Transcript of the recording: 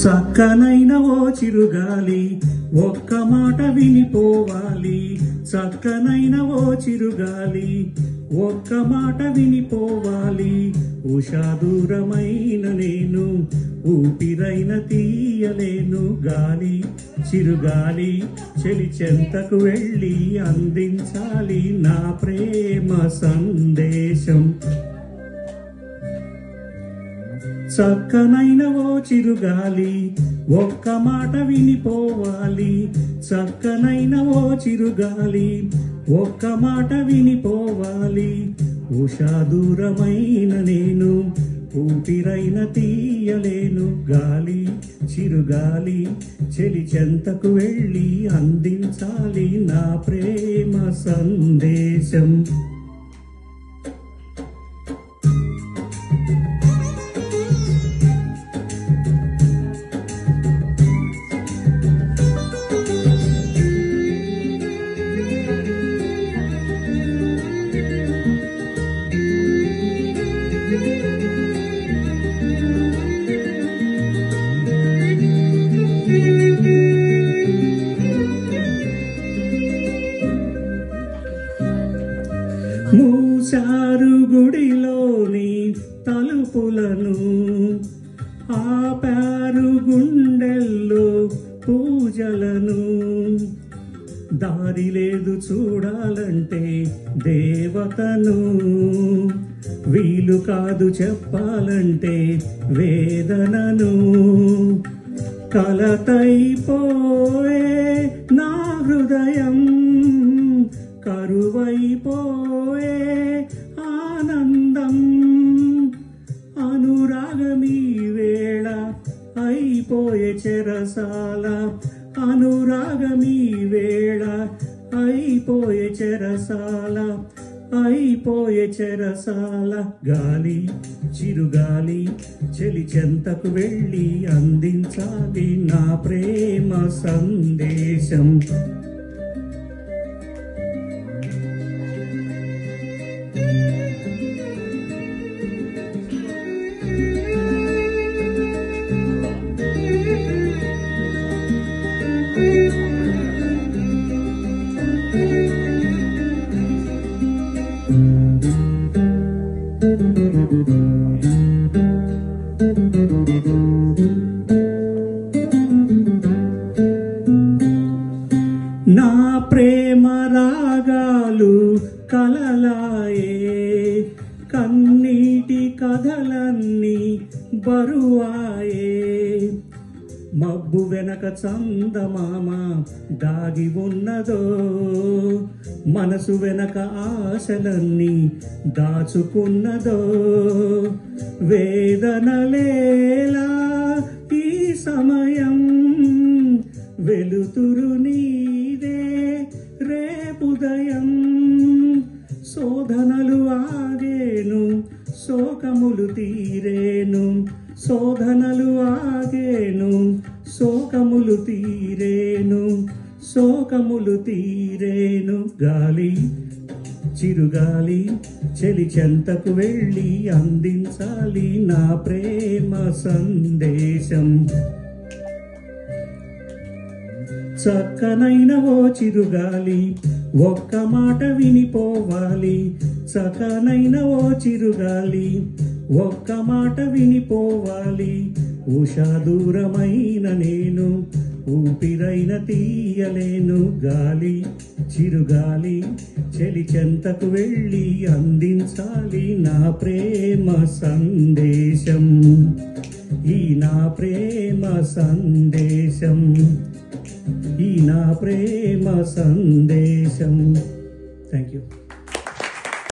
చక్కనైన ఓ చిరుగాలి ఒక్క మాట వినిపోవాలి. చక్కనైన ఓ చిరుగాలి ఒక్క మాట వినిపోవాలి. ఉషా దూరమైన నేను ఊపిరైన తీయలేను. గాలి చిరుగాలి చెలి చెంతకు వెళ్ళి అందించాలి నా ప్రేమ సందేశం. చక్కనైన ఓ చిరుగాలి ఒక్క మాట వినిపోవాలి. చక్కనైన ఓ చిరుగాలి ఒక్క మాట వినిపోవాలి. ఉషా దూరమైన నేను ఊపిరైన తీయలేను. గాలి చిరుగాలి చెలి చెంతకు వెళ్ళి అందించాలి నా ప్రేమ సందేశం. మూసారు గుడిలోని తలుపులను, ఆపారు గుండెల్లో పూజలను. దారి లేదు చూడాలంటే దేవతను, వీలు కాదు చెప్పాలంటే వేదనను. కలతైపోయే నా హృదయం, కరువైపోయే ఆనందం. అనురాగమీ వేళ అయిపోయే చెరసాల, అనురాగమీ వేళ అయిపోయే చెరసాల, అయిపోయే చెరసాల. గాలి చిరుగాలి చెలి చెంతకు వెళ్ళి అందించాలి నా ప్రేమ సందేశం. నా ప్రేమ రాగాలు కలలాయే, కన్నీటి కథలన్నీ బరువాయే. మబ్బు వెనక చందమామ దాగి ఉన్నదో, మనసు వెనక ఆశలన్నీ దాచుకున్నదో. వేదనలేలా ఈ సమయం, వెలుతురు నీదే రేపుదయం. శోధనలు ఆగేను, శోకములు తీరేను. శోధనలు ఆగేను, శోకములు తీరేను. శోకములు తీరేను. గాలి చిరుగాలి చెలి చెంతకు వెళ్ళి అందించాలి నా ప్రేమ సందేశం. చక్కనైన ఓ చిరుగాలి ఒక్క మాట వినిపోవాలి. చక్కనైన ఓ చిరుగాలి ఒక్క మాట వినిపోవాలి. ఉషా దూరమైన నేను ఊపిరైన తీయలేను. గాలి చిరుగాలి చెలి చెంతకు వెళ్ళి అందించాలి నా ప్రేమ సందేశం. ఈ నా ప్రేమ సందేశం, ఈ నా ప్రేమ సందేశం. Thank you.